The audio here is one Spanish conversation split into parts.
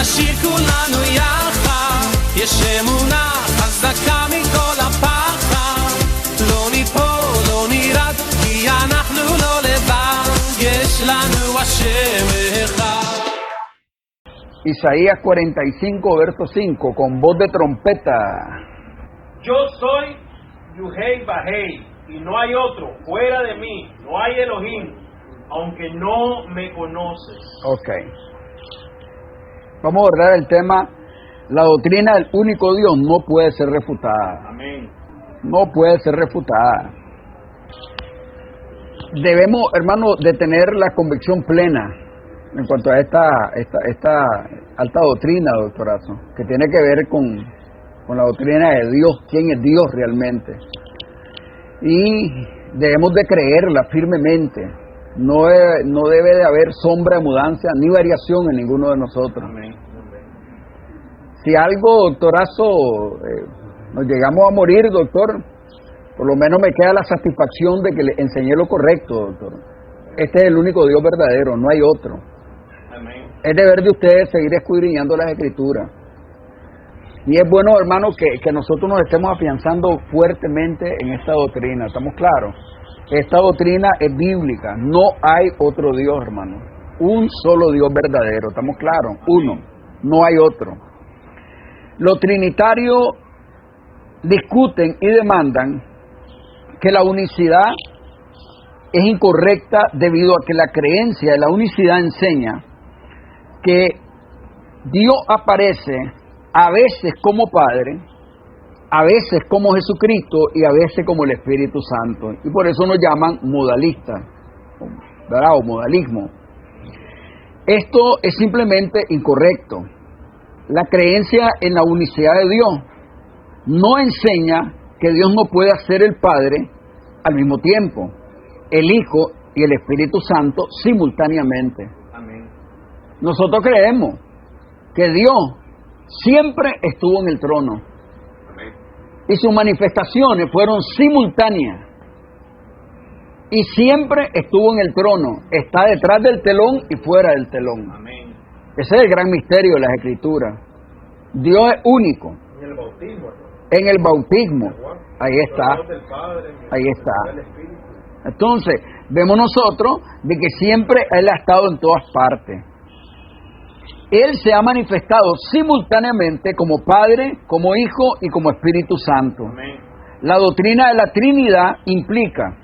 נשיר כולנו יחד, יש אמונה חזקה מכל הפחד, לא ניפול, לא נרד, כי אנחנו לא לבד, יש לנו השם אחד. Isaías 45, verso 5, con voz de trompeta. Yo soy Yuhei Bahei, y no hay otro fuera de mí, no hay Elohim, aunque no me conoces. Ok. Vamos a abordar el tema, la doctrina del único Dios no puede ser refutada. Amén. No puede ser refutada. Debemos, hermanos, de tener la convicción plena en cuanto a esta alta doctrina, doctorazo, que tiene que ver con la doctrina de Dios, quién es Dios realmente. Y debemos de creerla firmemente. No debe de haber sombra de mudanza ni variación en ninguno de nosotros. Amén. Si algo, doctorazo, nos llegamos a morir, doctor, por lo menos me queda la satisfacción de que le enseñé lo correcto, doctor. Este es el único Dios verdadero, no hay otro. Amén. Es deber de ustedes seguir escudriñando las Escrituras. Y es bueno, hermano, que nosotros nos estemos afianzando fuertemente en esta doctrina, ¿estamos claros? Esta doctrina es bíblica, no hay otro Dios, hermano. Un solo Dios verdadero, ¿estamos claros? Uno, no hay otro. Los trinitarios discuten y demandan que la unicidad es incorrecta debido a que la creencia de la unicidad enseña que Dios aparece a veces como Padre, a veces como Jesucristo y a veces como el Espíritu Santo. Y por eso nos llaman modalistas, ¿verdad? O modalismo. Esto es simplemente incorrecto. La creencia en la unicidad de Dios no enseña que Dios no puede ser el Padre al mismo tiempo, el Hijo y el Espíritu Santo simultáneamente. Amén. Nosotros creemos que Dios siempre estuvo en el trono. Amén. Y sus manifestaciones fueron simultáneas. Y siempre estuvo en el trono. Está detrás del telón y fuera del telón. Amén. Ese es el gran misterio de las Escrituras. Dios es único. En el bautismo, hermano. En el bautismo. Ahí La está. voz del Padre, Ahí está. del Espíritu. Entonces, vemos nosotros de que siempre Él ha estado en todas partes. Él se ha manifestado simultáneamente como Padre, como Hijo y como Espíritu Santo. Amén. La doctrina de la Trinidad implica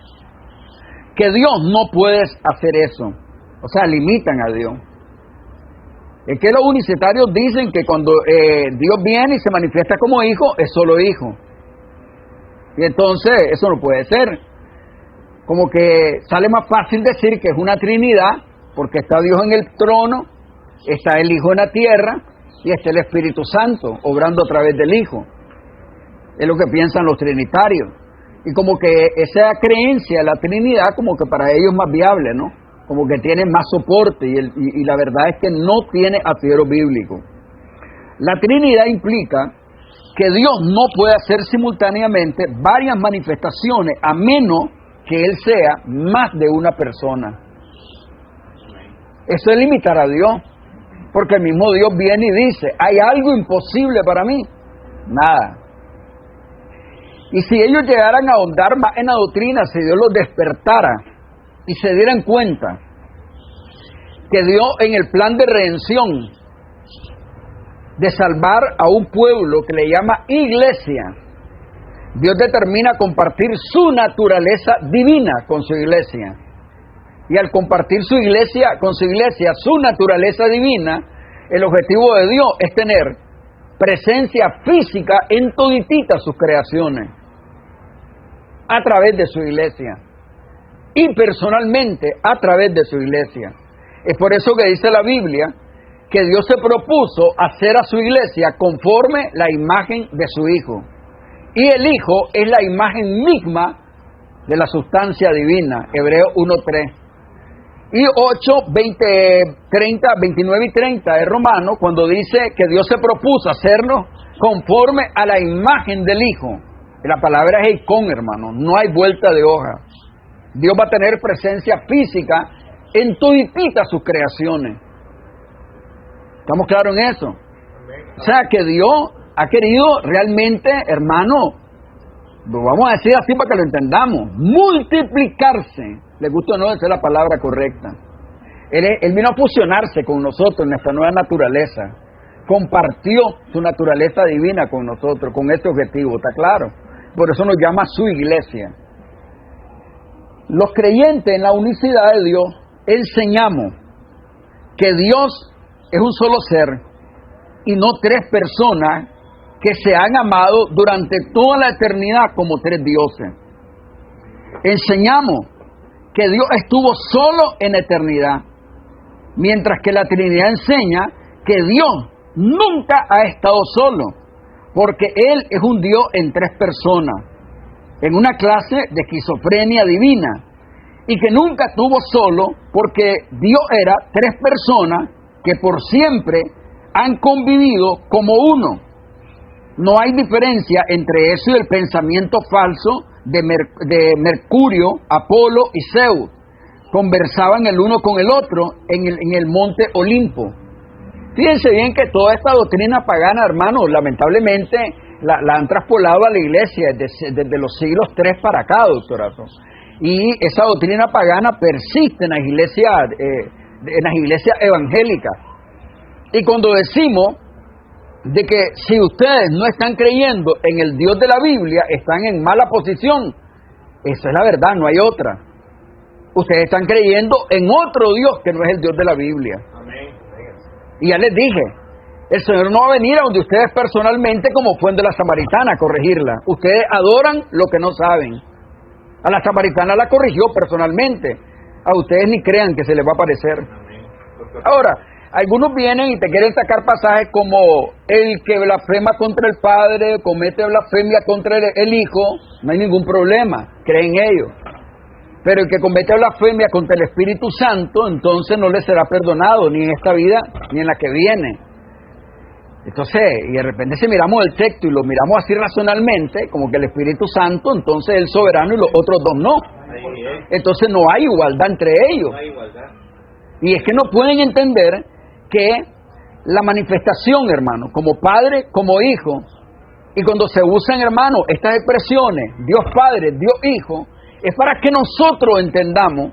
que Dios no puede hacer eso. O sea, limitan a Dios. Es que los unicitarios dicen que cuando Dios viene y se manifiesta como Hijo, es solo Hijo. Y entonces eso no puede ser. Como que sale más fácil decir que es una Trinidad, porque está Dios en el trono, está el Hijo en la tierra y está el Espíritu Santo obrando a través del Hijo. Es lo que piensan los trinitarios. Y como que esa creencia de la Trinidad como que para ellos es más viable, ¿no? Como que tiene más soporte y la verdad es que no tiene asidero bíblico. La Trinidad implica que Dios no puede hacer simultáneamente varias manifestaciones a menos que Él sea más de una persona. Eso es limitar a Dios, porque el mismo Dios viene y dice, ¿hay algo imposible para mí? Nada. Y si ellos llegaran a ahondar más en la doctrina, si Dios los despertara y se dieran cuenta que Dios en el plan de redención, de salvar a un pueblo que le llama iglesia, Dios determina compartir su naturaleza divina con su iglesia. Y al compartir su iglesia con su iglesia, su naturaleza divina, el objetivo de Dios es tener presencia física en todititas sus creaciones, a través de su iglesia, y personalmente a través de su iglesia. Es por eso que dice la Biblia que Dios se propuso hacer a su iglesia conforme la imagen de su Hijo. Y el Hijo es la imagen misma de la sustancia divina, Hebreos 1:3. Y 8, 20, 30, 29 y 30 de Romanos, cuando dice que Dios se propuso hacernos conforme a la imagen del Hijo. La palabra es eikon, hermano, no hay vuelta de hoja. Dios va a tener presencia física en todititas sus creaciones. ¿Estamos claros en eso? O sea, que Dios ha querido realmente, hermano, lo vamos a decir así para que lo entendamos, multiplicarse. ¿Le gusta o no? Esa es la palabra correcta. Él vino a fusionarse con nosotros en nuestra nueva naturaleza. Compartió su naturaleza divina con nosotros, con este objetivo, ¿está claro? Por eso nos llama su iglesia. Los creyentes en la unicidad de Dios enseñamos que Dios es un solo ser y no tres personas que se han amado durante toda la eternidad como tres dioses. Enseñamos que Dios estuvo solo en eternidad, mientras que la Trinidad enseña que Dios nunca ha estado solo, porque Él es un Dios en tres personas, en una clase de esquizofrenia divina, y que nunca estuvo solo porque Dios era tres personas que por siempre han convivido como uno. No hay diferencia entre eso y el pensamiento falso de Mercurio, Apolo y Zeus. Conversaban el uno con el otro en el monte Olimpo. Fíjense bien que toda esta doctrina pagana, hermanos, lamentablemente la han traspolado a la iglesia desde los siglos 3 para acá, doctorazo. Y esa doctrina pagana persiste en las iglesias evangélicas. Y cuando decimos de que si ustedes no están creyendo en el Dios de la Biblia, están en mala posición, eso es la verdad, no hay otra. Ustedes están creyendo en otro Dios que no es el Dios de la Biblia. Amén. Y ya les dije, el Señor no va a venir a donde ustedes personalmente como fue de la samaritana a corregirla. Ustedes adoran lo que no saben. A la samaritana la corrigió personalmente. A ustedes ni crean que se les va a aparecer. Ahora, algunos vienen y te quieren sacar pasajes como el que blasfema contra el Padre, comete blasfemia contra el Hijo. No hay ningún problema, creen ellos. Pero el que comete blasfemia contra el Espíritu Santo, entonces no le será perdonado, ni en esta vida, ni en la que viene. Entonces, y de repente si miramos el texto y lo miramos así racionalmente, como que el Espíritu Santo, entonces es el soberano y los otros dos no. Entonces no hay igualdad entre ellos. Y es que no pueden entender que la manifestación, hermano, como Padre, como Hijo, y cuando se usan, hermano, estas expresiones, Dios Padre, Dios Hijo, es para que nosotros entendamos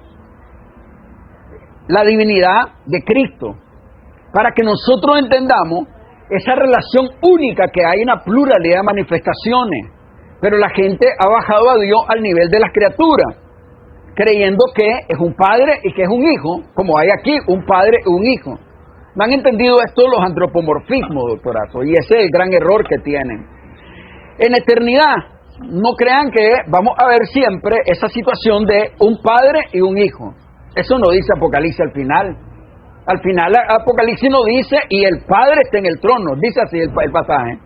la divinidad de Cristo, para que nosotros entendamos esa relación única que hay en la pluralidad de manifestaciones. Pero la gente ha bajado a Dios al nivel de las criaturas, creyendo que es un padre y que es un hijo, como hay aquí, un padre y un hijo. ¿No han entendido esto los antropomorfismos, doctorazo? Y ese es el gran error que tienen. En eternidad, no crean que vamos a ver siempre esa situación de un padre y un hijo. Eso no dice Apocalipsis al final. Al final Apocalipsis no dice, y el Padre está en el trono. Dice así el pasaje.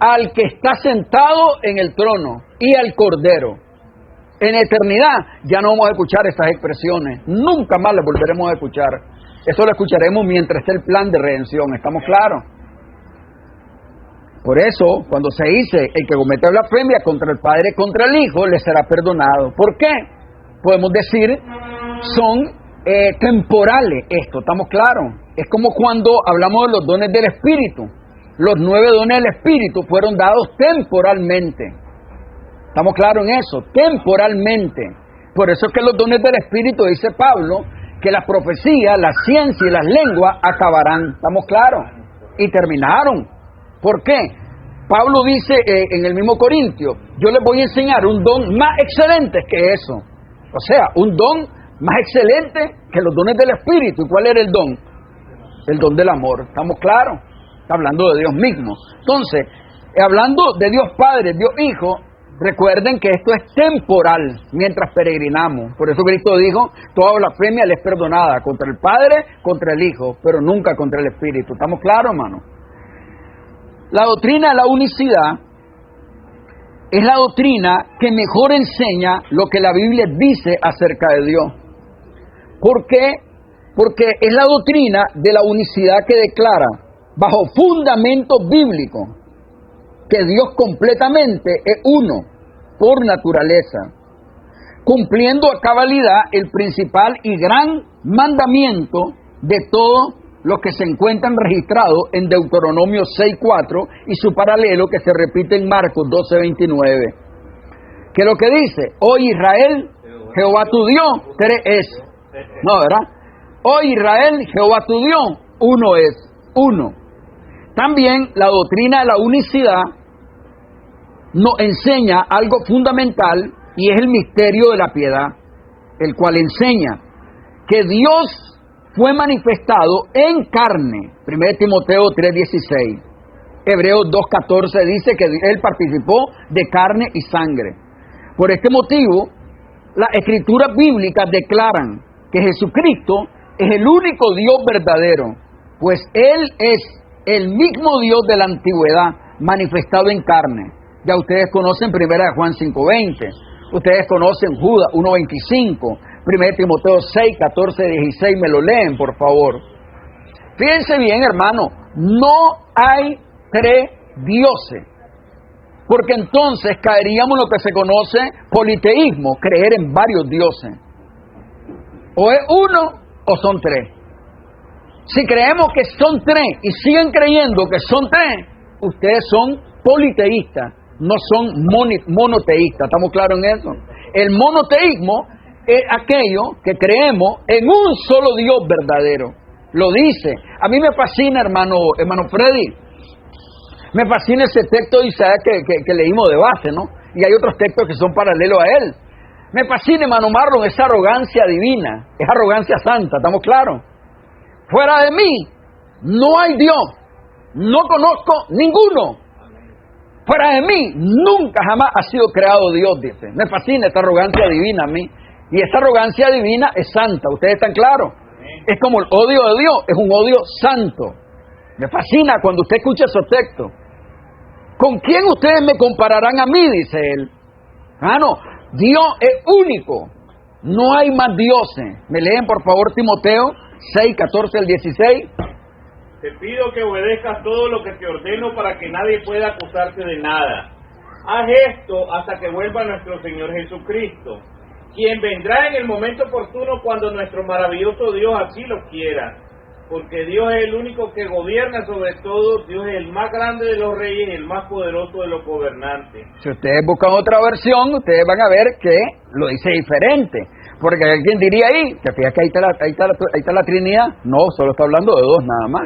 Al que está sentado en el trono y al Cordero. En eternidad ya no vamos a escuchar esas expresiones. Nunca más las volveremos a escuchar. Eso lo escucharemos mientras esté el plan de redención. ¿Estamos claros? Por eso, cuando se dice el que comete blasfemia contra el Padre, contra el Hijo, le será perdonado. ¿Por qué? Podemos decir, son temporales esto, ¿estamos claros? Es como cuando hablamos de los dones del Espíritu. Los 9 dones del Espíritu fueron dados temporalmente. ¿Estamos claros en eso? Temporalmente. Por eso es que los dones del Espíritu, dice Pablo, que la profecía, la ciencia y las lenguas acabarán. ¿Estamos claros? Y terminaron. ¿Por qué? Pablo dice en el mismo Corintio, yo les voy a enseñar un don más excelente que eso. O sea, un don más excelente que los dones del Espíritu. ¿Y cuál era el don? El don del amor. ¿Estamos claros? Está hablando de Dios mismo. Entonces, hablando de Dios Padre, Dios Hijo, recuerden que esto es temporal mientras peregrinamos. Por eso Cristo dijo, toda blasfemia le es perdonada contra el Padre, contra el Hijo, pero nunca contra el Espíritu. ¿Estamos claros, hermano? La doctrina de la unicidad es la doctrina que mejor enseña lo que la Biblia dice acerca de Dios. ¿Por qué? Porque es la doctrina de la unicidad que declara, bajo fundamento bíblico, que Dios completamente es uno, por naturaleza, cumpliendo a cabalidad el principal y gran mandamiento de todos los que se encuentran registrados en Deuteronomio 6:4 y su paralelo que se repite en Marcos 12:29. ¿Qué es lo que dice? Oye Israel, Jehová tu Dios, tres es. No, ¿verdad? Oye Israel, Jehová tu Dios, uno es, uno. También la doctrina de la unicidad nos enseña algo fundamental y es el misterio de la piedad, el cual enseña que Dios fue manifestado en carne. 1 Timoteo 3:16. Hebreos 2:14 dice que Él participó de carne y sangre. Por este motivo, las escrituras bíblicas declaran que Jesucristo es el único Dios verdadero, pues Él es el mismo Dios de la antigüedad, manifestado en carne. Ya ustedes conocen 1 Juan 5:20, ustedes conocen Judas 1:25, 1 Timoteo 6:14-16, me lo leen, por favor. Fíjense bien, hermano, no hay tres dioses, porque entonces caeríamos en lo que se conoce politeísmo, creer en varios dioses. O es uno o son tres. Si creemos que son tres y siguen creyendo que son tres, ustedes son politeístas, no son monoteístas. ¿Estamos claros en eso? El monoteísmo es aquello que creemos en un solo Dios verdadero. Lo dice. A mí me fascina, hermano Freddy, me fascina ese texto de Isaías que leímos de base, ¿no? Y hay otros textos que son paralelos a él. Me fascina, hermano Marlon, esa arrogancia divina, esa arrogancia santa, ¿estamos claros? Fuera de mí no hay Dios, no conozco ninguno. Fuera de mí nunca jamás ha sido creado Dios, dice. Me fascina esta arrogancia divina a mí. Y esa arrogancia divina es santa, ¿ustedes están claros? Es como el odio de Dios, es un odio santo. Me fascina cuando usted escucha esos textos. ¿Con quién ustedes me compararán a mí?, dice él. Ah, no, Dios es único, no hay más dioses. ¿Me leen, por favor, Timoteo 6:14-16? Te pido que obedezcas todo lo que te ordeno para que nadie pueda acusarte de nada. Haz esto hasta que vuelva nuestro Señor Jesucristo, quien vendrá en el momento oportuno cuando nuestro maravilloso Dios así lo quiera. Porque Dios es el único que gobierna sobre todo, Dios es el más grande de los reyes y el más poderoso de los gobernantes. Si ustedes buscan otra versión, ustedes van a ver que lo dice diferente. Porque alguien diría ahí, ¿te fijas que ahí está la Trinidad? No, solo está hablando de dos nada más.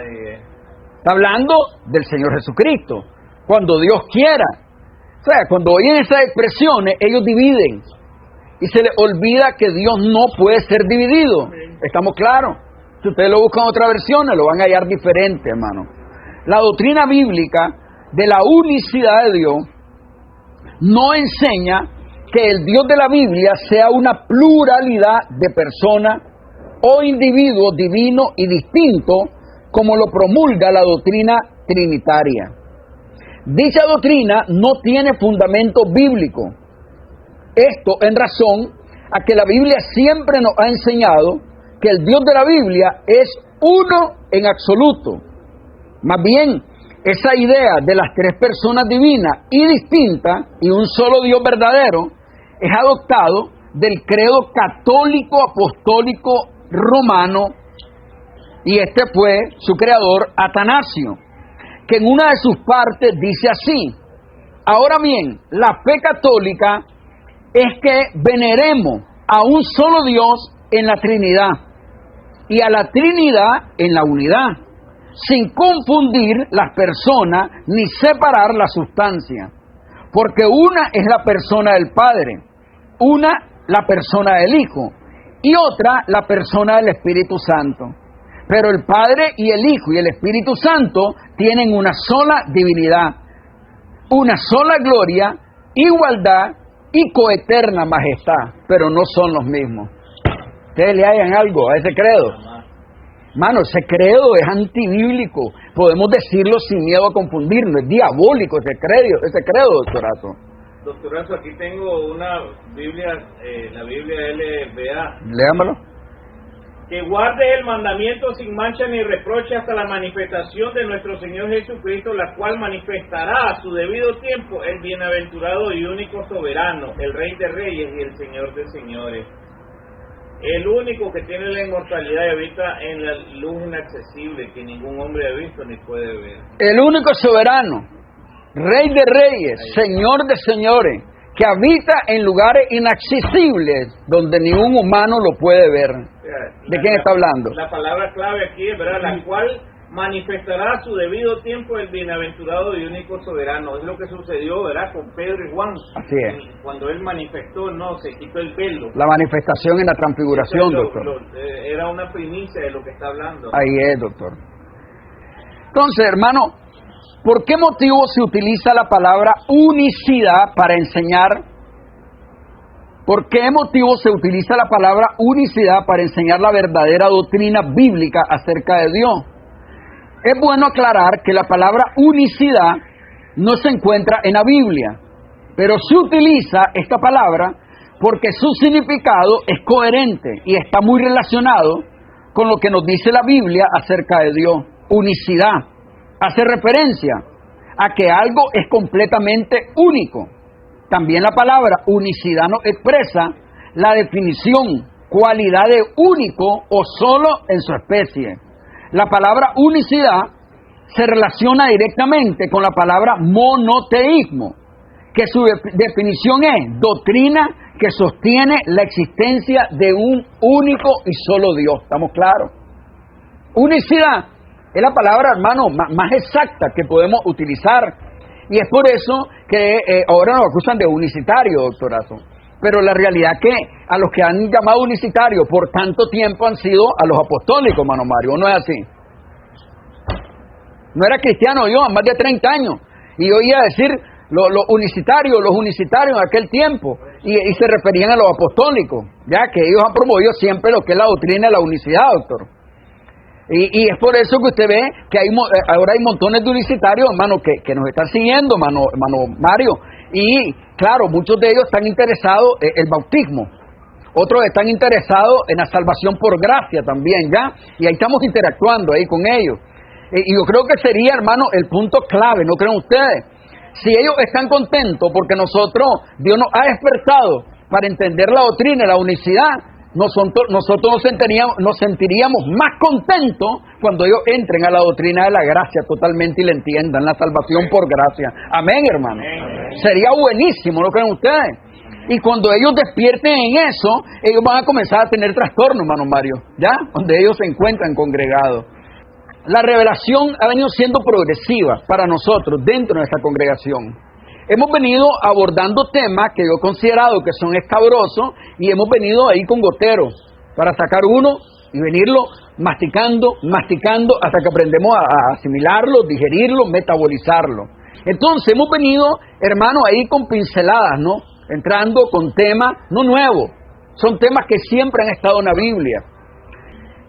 Está hablando del Señor Jesucristo, cuando Dios quiera. O sea, cuando oyen esas expresiones, ellos dividen. Y se les olvida que Dios no puede ser dividido. ¿Estamos claros? Si ustedes lo buscan en otras versiones, lo van a hallar diferente, hermano. La doctrina bíblica de la unicidad de Dios no enseña que el Dios de la Biblia sea una pluralidad de personas o individuos divinos y distintos, como lo promulga la doctrina trinitaria. Dicha doctrina no tiene fundamento bíblico. Esto en razón a que la Biblia siempre nos ha enseñado que el Dios de la Biblia es uno en absoluto. Más bien, esa idea de las tres personas divinas y distintas y un solo Dios verdadero es adoptado del credo católico apostólico romano, y este fue su creador, Atanasio, que en una de sus partes dice así: ahora bien, la fe católica es que veneremos a un solo Dios en la Trinidad y a la Trinidad en la unidad, sin confundir las personas ni separar la sustancia, porque una es la persona del Padre, una la persona del Hijo y otra la persona del Espíritu Santo. Pero el Padre y el Hijo y el Espíritu Santo tienen una sola divinidad, una sola gloria, igualdad y coeterna majestad, pero no son los mismos. ¿Ustedes le hayan algo a ese credo? Mano, ese credo es antibíblico, podemos decirlo sin miedo a confundirnos, es diabólico ese credo, doctorazo. Doctorazo, aquí tengo una Biblia, la Biblia LBA. Léamelo. Que guardes el mandamiento sin mancha ni reproche hasta la manifestación de nuestro Señor Jesucristo, la cual manifestará a su debido tiempo el bienaventurado y único soberano, el Rey de Reyes y el Señor de Señores. El único que tiene la inmortalidad y habita en la luz inaccesible que ningún hombre ha visto ni puede ver. El único soberano, Rey de reyes, Señor de señores, que habita en lugares inaccesibles donde ningún humano lo puede ver. ¿De quién está hablando? La palabra clave aquí es, ¿verdad? La cual manifestará a su debido tiempo el bienaventurado y único soberano. Es lo que sucedió, ¿verdad?, con Pedro y Juan. Así es. Cuando él manifestó, se quitó el velo. La manifestación en la transfiguración, doctor. Era una primicia de lo que está hablando. Ahí es, doctor. Entonces, hermano, ¿por qué motivo se utiliza la palabra unicidad para enseñar? ¿Por qué motivo se utiliza la palabra unicidad para enseñar la verdadera doctrina bíblica acerca de Dios? Es bueno aclarar que la palabra unicidad no se encuentra en la Biblia, pero se utiliza esta palabra porque su significado es coherente y está muy relacionado con lo que nos dice la Biblia acerca de Dios. Unicidad hace referencia a que algo es completamente único. También la palabra unicidad nos expresa la definición, cualidad de único o solo en su especie. La palabra unicidad se relaciona directamente con la palabra monoteísmo, que su definición es doctrina que sostiene la existencia de un único y solo Dios. ¿Estamos claros? Unicidad es la palabra, hermano, más exacta que podemos utilizar. Y es por eso que ahora nos acusan de unicitario, doctorazo. Pero la realidad es que a los que han llamado unicitario por tanto tiempo han sido a los apostólicos, hermano Mario. ¿No es así? No era cristiano yo, más de 30 años. Y oía decir los unicitarios en aquel tiempo. Y se referían a los apostólicos, ya que ellos han promovido siempre lo que es la doctrina de la unicidad, doctor. Y es por eso que usted ve que ahora hay montones de unicitarios, hermano, que nos están siguiendo, hermano Mario. Y claro, muchos de ellos están interesados en el bautismo. Otros están interesados en la salvación por gracia también, ¿ya? Y ahí estamos interactuando ahí con ellos. Y yo creo que sería, hermano, el punto clave, ¿no creen ustedes? Si ellos están contentos porque Dios nos ha despertado para entender la doctrina y la unicidad, nosotros nos sentiríamos más contentos cuando ellos entren a la doctrina de la gracia totalmente y la entiendan, la salvación por gracia. Amén, hermano. Amén. Sería buenísimo, ¿no creen ustedes? Y cuando ellos despierten en eso, ellos van a comenzar a tener trastornos, hermano Mario, ¿ya? Donde ellos se encuentran congregados. La revelación ha venido siendo progresiva para nosotros dentro de nuestra congregación. Hemos venido abordando temas que yo he considerado que son escabrosos y hemos venido ahí con goteros para sacar uno y venirlo masticando hasta que aprendemos a asimilarlo, digerirlo, metabolizarlo. Entonces hemos venido, hermano, ahí con pinceladas, ¿no? Entrando con temas no nuevos, son temas que siempre han estado en la Biblia.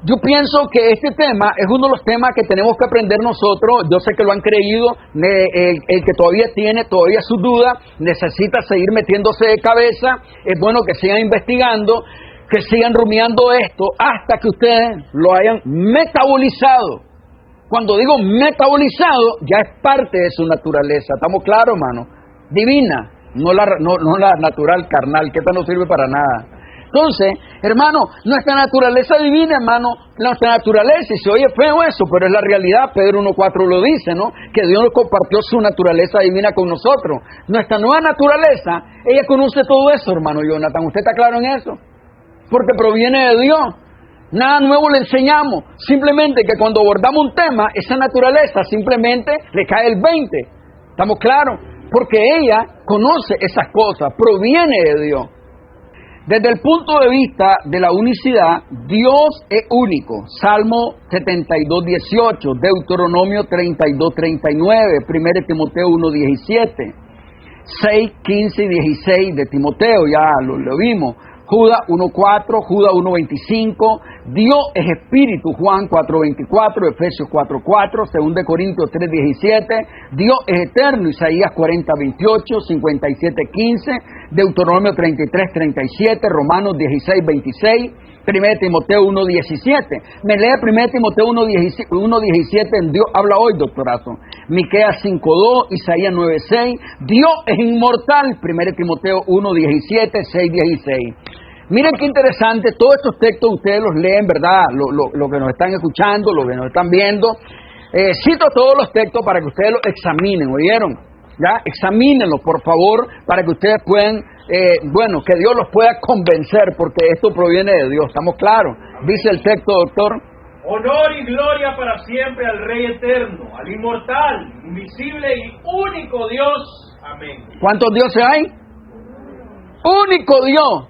Yo pienso que este tema es uno de los temas que tenemos que aprender nosotros. Yo sé que lo han creído, el que todavía tiene sus dudas, necesita seguir metiéndose de cabeza. Es bueno que sigan investigando, que sigan rumiando esto hasta que ustedes lo hayan metabolizado. Cuando digo metabolizado, ya es parte de su naturaleza. ¿Estamos claros, hermano? Divina, no la natural, carnal, que esta no sirve para nada. Entonces, hermano, nuestra naturaleza divina, hermano, nuestra naturaleza, y se oye feo eso, pero es la realidad. Pedro 1.4 lo dice, ¿no? Que Dios nos compartió su naturaleza divina con nosotros. Nuestra nueva naturaleza, ella conoce todo eso, hermano Jonathan. ¿Usted está claro en eso? Porque proviene de Dios. Nada nuevo le enseñamos. Simplemente que cuando abordamos un tema, esa naturaleza simplemente le cae el 20. ¿Estamos claros? Porque ella conoce esas cosas, proviene de Dios. Desde el punto de vista de la unicidad, Dios es único. Salmo 72:18, Deuteronomio 32:39, 1 Timoteo 1:17, 6:15 y 16 de Timoteo, ya lo vimos. Judas 1.4, Judas 1.25, Dios es espíritu, Juan 4.24, Efesios 4.4, 2 Corintios 3.17, Dios es eterno, Isaías 40.28, 57.15, Deuteronomio 33.37, Romanos 16.26, 1 Timoteo 1.17. Me lee 1 Timoteo 1.17, en Dios habla hoy, doctorazo. Miqueas 5.2, Isaías 9.6, Dios es inmortal, 1 Timoteo 1.17, 6.16. Miren qué interesante, todos estos textos ustedes los leen, ¿verdad? Lo que nos están escuchando, lo que nos están viendo. Cito todos los textos para que ustedes los examinen, ¿oyeron? ¿Ya? Examínenlos, por favor, para que ustedes puedan, que Dios los pueda convencer, porque esto proviene de Dios, ¿estamos claros? Dice el texto, doctor. Honor y gloria para siempre al Rey eterno, al inmortal, invisible y único Dios. Amén. ¿Cuántos dioses hay? Único Dios,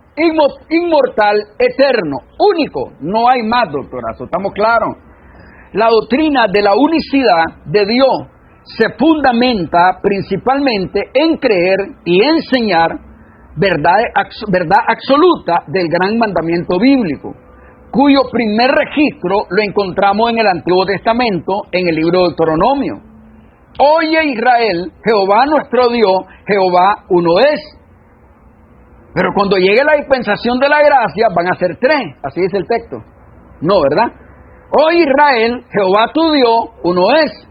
inmortal, eterno, único. No hay más, doctorazo, ¿estamos claros? La doctrina de la unicidad de Dios se fundamenta principalmente en creer y enseñar verdad absoluta del gran mandamiento bíblico, cuyo primer registro lo encontramos en el Antiguo Testamento, en el libro de Deuteronomio. Oye Israel, Jehová nuestro Dios, Jehová uno es. Pero cuando llegue la dispensación de la gracia, van a ser tres, así dice el texto. No, ¿verdad? Oye Israel, Jehová tu Dios, uno es.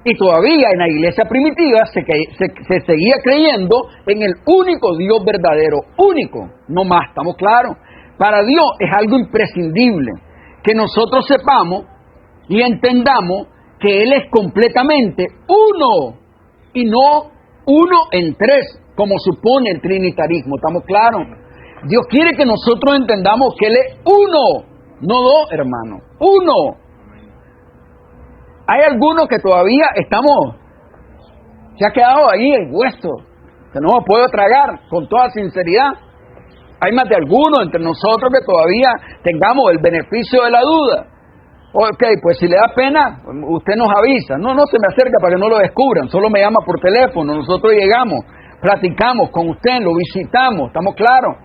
Y todavía en la iglesia primitiva se seguía creyendo en el único Dios verdadero, único, no más, ¿estamos claros? Para Dios es algo imprescindible que nosotros sepamos y entendamos que Él es completamente uno y no uno en tres, como supone el trinitarismo, ¿estamos claros? Dios quiere que nosotros entendamos que Él es uno, no dos, hermano, uno. Hay algunos que todavía se ha quedado ahí el hueso, que no lo puedo tragar con toda sinceridad. Hay más de algunos entre nosotros que todavía tengamos el beneficio de la duda. Ok, pues si le da pena, usted nos avisa. No se me acerca para que no lo descubran, solo me llama por teléfono, nosotros llegamos, platicamos con usted, lo visitamos, ¿estamos claros?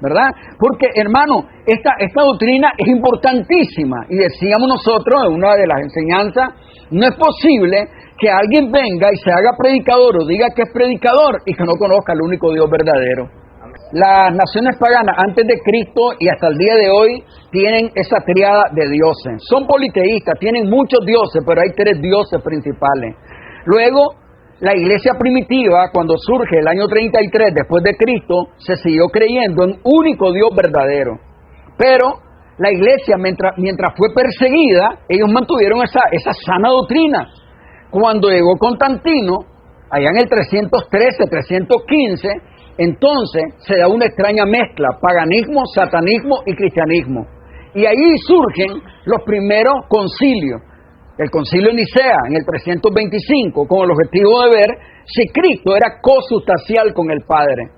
¿Verdad? Porque, hermano, esta doctrina es importantísima. Y decíamos nosotros en una de las enseñanzas, no es posible que alguien venga y se haga predicador o diga que es predicador y que no conozca al único Dios verdadero. Las naciones paganas antes de Cristo y hasta el día de hoy tienen esa triada de dioses. Son politeístas, tienen muchos dioses, pero hay tres dioses principales. Luego, la iglesia primitiva, cuando surge el año 33 después de Cristo, se siguió creyendo en único Dios verdadero. Pero la iglesia, mientras fue perseguida, ellos mantuvieron esa sana doctrina. Cuando llegó Constantino, allá en el 313, 315, entonces se da una extraña mezcla, paganismo, satanismo y cristianismo. Y ahí surgen los primeros concilios. El concilio de Nicea en el 325, con el objetivo de ver si Cristo era cosustancial con el Padre,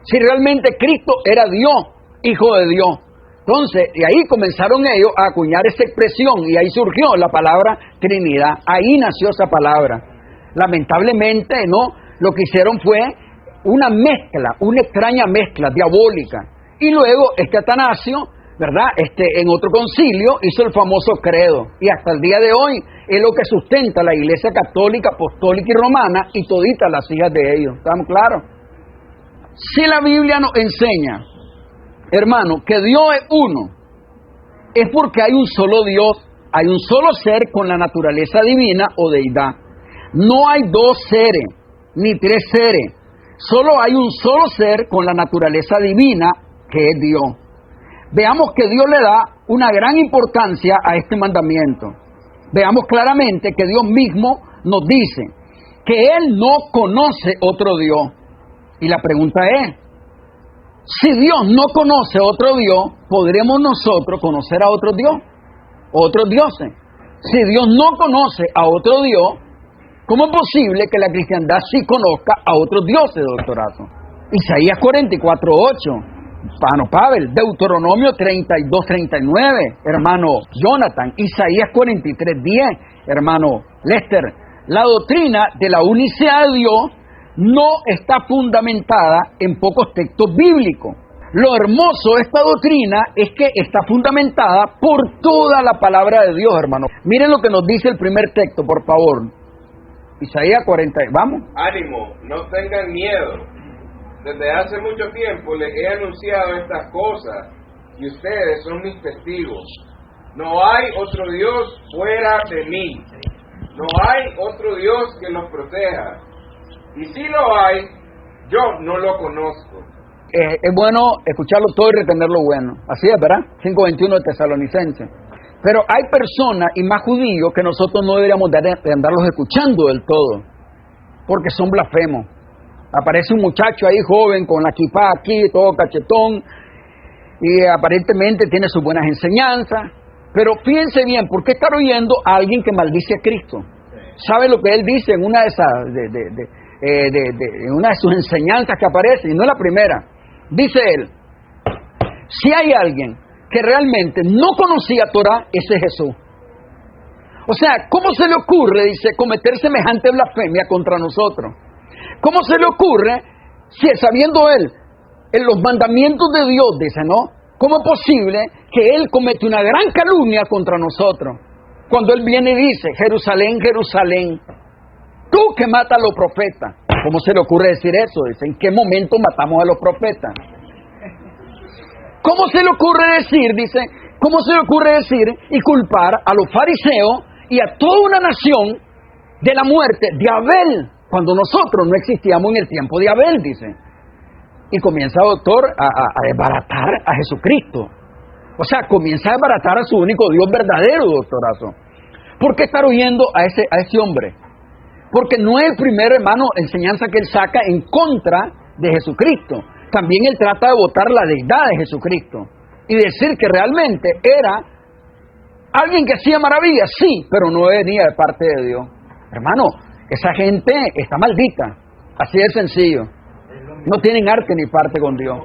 si realmente Cristo era Dios, Hijo de Dios. Entonces, y ahí comenzaron ellos a acuñar esa expresión y ahí surgió la palabra Trinidad. Ahí nació esa palabra. Lamentablemente, no, lo que hicieron fue una mezcla, una extraña mezcla diabólica. Y luego Atanasio, ¿verdad? En otro concilio hizo el famoso credo y hasta el día de hoy es lo que sustenta la Iglesia Católica, Apostólica y Romana y toditas las hijas de ellos. ¿Estamos claros? Si la Biblia nos enseña, hermano, que Dios es uno, es porque hay un solo Dios, hay un solo ser con la naturaleza divina o deidad. No hay dos seres, ni tres seres, solo hay un solo ser con la naturaleza divina que es Dios. Veamos que Dios le da una gran importancia a este mandamiento. Veamos claramente que Dios mismo nos dice que Él no conoce otro Dios. Y la pregunta es, si Dios no conoce otro Dios, ¿podremos nosotros conocer a otro Dios? Otros dioses. Si Dios no conoce a otro Dios, ¿cómo es posible que la cristiandad sí conozca a otros dioses, doctorazo? Isaías 44:8. Hermano Pavel, Deuteronomio 32:39, hermano Jonathan, Isaías 43:10, hermano Lester. La doctrina de la unicidad de Dios no está fundamentada en pocos textos bíblicos. Lo hermoso de esta doctrina es que está fundamentada por toda la palabra de Dios, hermano. Miren lo que nos dice el primer texto, por favor. Isaías 40, vamos. Ánimo, no tengan miedo. Desde hace mucho tiempo les he anunciado estas cosas y ustedes son mis testigos. No hay otro Dios fuera de mí. No hay otro Dios que los proteja. Y si lo hay, yo no lo conozco. es bueno escucharlo todo y retener lo bueno. Así es, ¿verdad? 5:21 de Tesalonicenses. Pero hay personas, y más judíos, que nosotros no deberíamos de andarlos escuchando del todo, porque son blasfemos. Aparece un muchacho ahí joven con la kipá aquí, todo cachetón, y aparentemente tiene sus buenas enseñanzas, pero fíjense bien, ¿por qué estar oyendo a alguien que maldice a Cristo? ¿Sabe lo que él dice en una de esas, en una de sus enseñanzas que aparece? Y no es la primera. Dice él, si hay alguien que realmente no conocía Torah, ese es Jesús. O sea, ¿cómo se le ocurre, dice, cometer semejante blasfemia contra nosotros? ¿Cómo se le ocurre, si sabiendo él en los mandamientos de Dios, dice, ¿no? ¿Cómo es posible que él comete una gran calumnia contra nosotros? Cuando él viene y dice, Jerusalén, Jerusalén, tú que matas a los profetas. ¿Cómo se le ocurre decir eso? Dice, ¿en qué momento matamos a los profetas? ¿Cómo se le ocurre decir, dice, cómo se le ocurre decir y culpar a los fariseos y a toda una nación de la muerte de Abel, cuando nosotros no existíamos en el tiempo de Abel, dice? Y comienza, doctor, a desbaratar a Jesucristo. O sea, comienza a desbaratar a su único Dios verdadero, doctorazo. ¿Por qué estar oyendo a ese hombre? Porque no es el primer, hermano, enseñanza que él saca en contra de Jesucristo. También él trata de botar la deidad de Jesucristo y decir que realmente era alguien que hacía maravillas, sí, pero no venía de parte de Dios. Hermano, esa gente está maldita, así de sencillo. No tienen arte ni parte con Dios.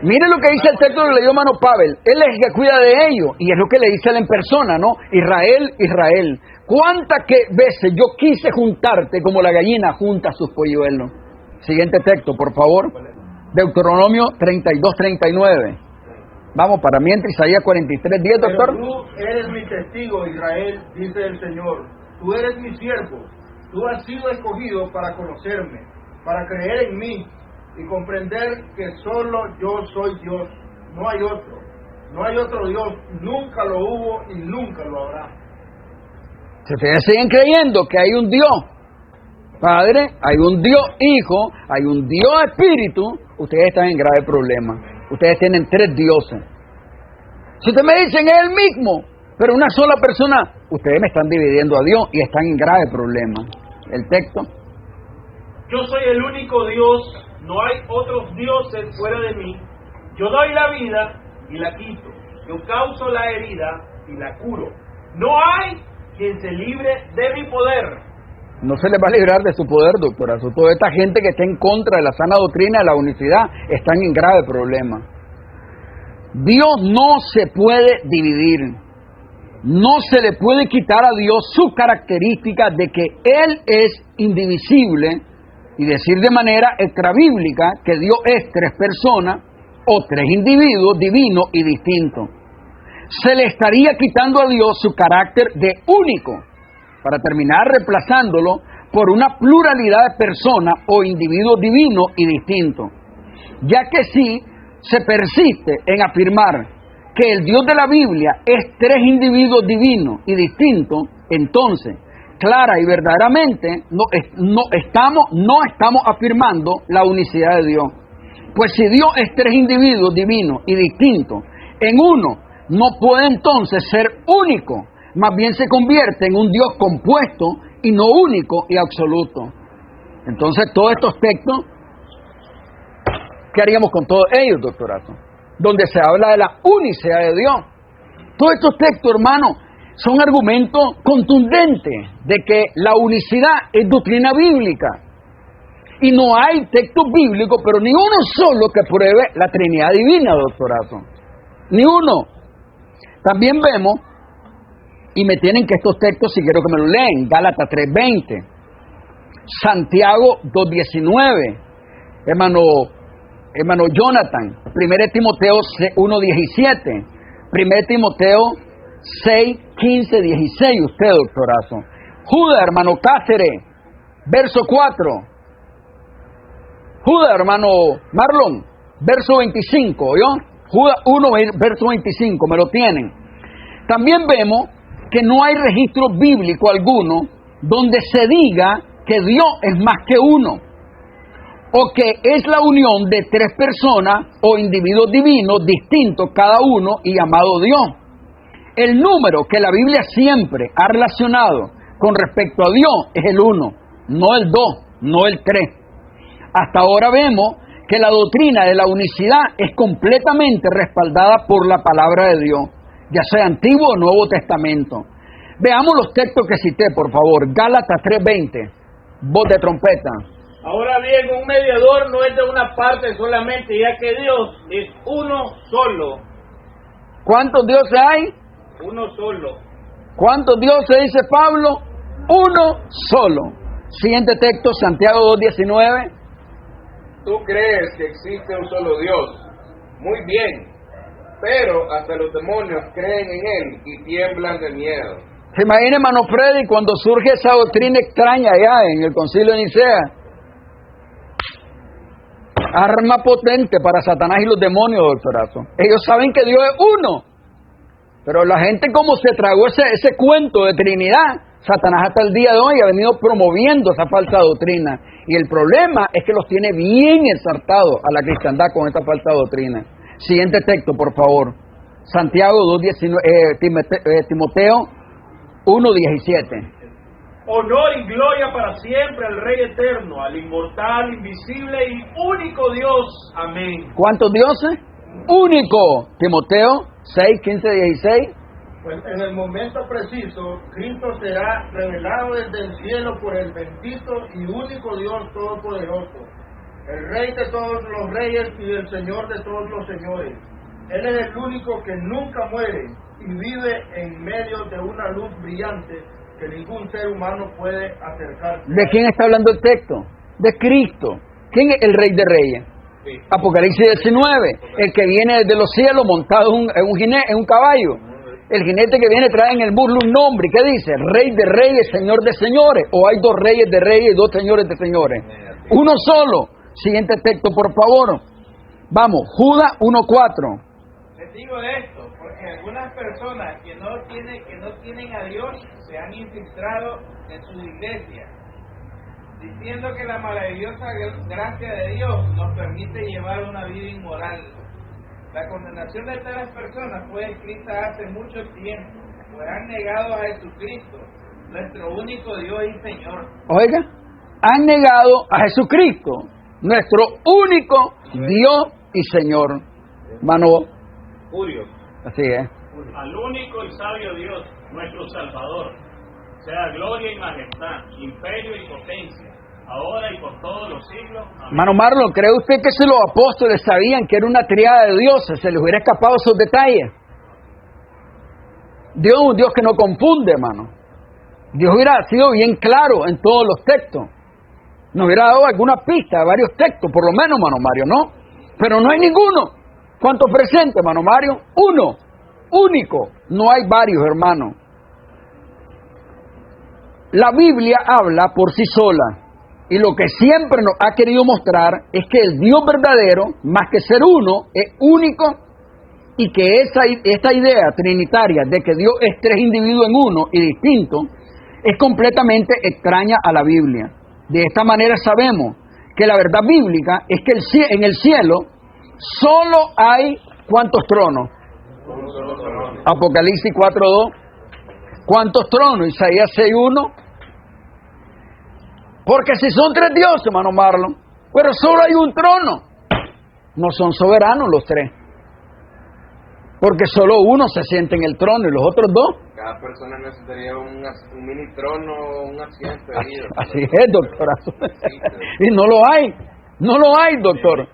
Mire lo que dice el texto que le dio hermano Pavel. Él es el que cuida de ellos, y es lo que le dice él en persona, ¿no? Israel, Israel, ¿cuántas veces yo quise juntarte como la gallina junta sus polluelos? Siguiente texto, por favor. Deuteronomio 32:39. Vamos, para mientras, Isaías 43:10, doctor. Pero tú eres mi testigo, Israel, dice el Señor. Tú eres mi siervo. Tú has sido escogido para conocerme, para creer en mí y comprender que solo yo soy Dios. No hay otro. No hay otro Dios. Nunca lo hubo y nunca lo habrá. Si ustedes siguen creyendo que hay un Dios Padre, hay un Dios Hijo, hay un Dios Espíritu, ustedes están en grave problema. Ustedes tienen 3 dioses. Si ustedes me dicen es el mismo, pero una sola persona, ustedes me están dividiendo a Dios y están en grave problema. El texto. Yo soy el único Dios, no hay otros dioses fuera de mí. Yo doy la vida y la quito. Yo causo la herida y la curo. No hay quien se libre de mi poder. No se les va a librar de su poder, doctorazo. Toda esta gente que está en contra de la sana doctrina de la unicidad están en grave problema. Dios no se puede dividir. No se le puede quitar a Dios su característica de que Él es indivisible y decir de manera extrabíblica que Dios es 3 personas o 3 individuos divinos y distintos. Se le estaría quitando a Dios su carácter de único, para terminar reemplazándolo por una pluralidad de personas o individuos divinos y distintos. Ya que si se persiste en afirmar que el Dios de la Biblia es 3 individuos divinos y distintos, entonces, clara y verdaderamente, no estamos afirmando la unicidad de Dios. Pues si Dios es 3 individuos divinos y distintos en uno, no puede entonces ser único. Más bien se convierte en un Dios compuesto y no único y absoluto. Entonces, todos estos textos, ¿qué haríamos con todos ellos, doctorazo? Donde se habla de la unicidad de Dios. Todos estos textos, hermano, son argumentos contundentes de que la unicidad es doctrina bíblica. Y no hay texto bíblico, pero ni uno solo que pruebe la Trinidad divina, doctorazo. Ni uno. También vemos, y me tienen que estos textos, si quiero que me lo leen, Gálatas 3:20, Santiago 2:19, hermano Jonathan, 1 Timoteo 1:17, 1 Timoteo 6:15-16, usted, doctorazo. Judas, hermano Cáceres, verso 4. Judas, hermano Marlon, verso 25, ¿oyó? Judas 1, verso 25, me lo tienen. También vemos que no hay registro bíblico alguno donde se diga que Dios es más que uno, o que es la unión de tres personas o individuos divinos distintos cada uno y llamado Dios. El número que la Biblia siempre ha relacionado con respecto a Dios es el 1, no el 2, no el 3. Hasta ahora vemos que la doctrina de la unicidad es completamente respaldada por la palabra de Dios, ya sea Antiguo o Nuevo Testamento. Veamos los textos que cité, por favor. Gálatas 3:20, voz de trompeta. Ahora bien, un mediador no es de una parte solamente, ya que Dios es uno solo. ¿Cuántos dioses hay? Uno solo. ¿Cuántos dioses dice Pablo? Uno solo. Siguiente texto, Santiago 2:19. Tú crees que existe un solo Dios. Muy bien. Pero hasta los demonios creen en Él y tiemblan de miedo. Se imagina, hermano Freddy, cuando surge esa doctrina extraña allá en el concilio de Nicea. Arma potente para Satanás y los demonios, doctorazo. Ellos saben que Dios es uno. Pero la gente, como se tragó ese cuento de Trinidad, Satanás hasta el día de hoy ha venido promoviendo esa falsa doctrina. Y el problema es que los tiene bien ensartados a la cristiandad con esta falsa doctrina. Siguiente texto, por favor. Santiago 2:19, Timoteo 1:17. Honor y gloria para siempre al Rey eterno, al inmortal, invisible y único Dios. Amén. ¿Cuántos dioses? Único. Timoteo 6:15-16. Pues en el momento preciso, Cristo será revelado desde el cielo por el bendito y único Dios Todopoderoso, el Rey de todos los reyes y el Señor de todos los señores. Él es el único que nunca muere y vive en medio de una luz brillante que ningún ser humano puede acercarse. ¿De quién está hablando el texto? De Cristo. ¿Quién es el Rey de Reyes? Sí. Apocalipsis 19, el que viene desde los cielos montado en un caballo. El jinete que viene trae en el burlo un nombre. ¿Qué dice? Rey de reyes, Señor de señores. ¿O hay dos reyes de reyes y dos señores de señores? Uno solo. Siguiente texto, por favor. Vamos, Judas 1:4. Les digo esto, porque algunas personas que no tienen a Dios se han infiltrado en sus iglesias, diciendo que la maravillosa gracia de Dios nos permite llevar una vida inmoral. La condenación de tales personas fue escrita hace mucho tiempo, pues han negado a Jesucristo, nuestro único Dios y Señor. Oiga, han negado a Jesucristo, nuestro único Dios y Señor. Mano, Julio, así es. Al único y sabio Dios, nuestro Salvador, sea gloria y majestad, imperio y potencia, ahora y por todos los siglos. Amén. Mano Marlon, ¿cree usted que si los apóstoles sabían que era una triada de dioses, se les hubiera escapado esos detalles? Dios es un Dios que no confunde, hermano. Dios hubiera sido bien claro en todos los textos. Nos hubiera dado alguna pista de varios textos, por lo menos, hermano Mario, ¿no? Pero no hay ninguno. ¿Cuántos presentes, hermano Mario? Uno, único. No hay varios, hermano. La Biblia habla por sí sola. Y lo que siempre nos ha querido mostrar es que el Dios verdadero, más que ser uno, es único, y que esta idea trinitaria de que Dios es tres individuos en uno y distinto, es completamente extraña a la Biblia. De esta manera sabemos que la verdad bíblica es que en el cielo solo hay ¿cuántos tronos? Apocalipsis 4:2. ¿Cuántos tronos? Isaías 6:1. Porque si son tres dioses, hermano Marlon, pero solo hay un trono, no son soberanos los tres. Porque solo uno se siente en el trono y los otros dos. Cada persona necesitaría un mini trono, un asiento. Así es, doctorazo. Y no lo hay, doctor.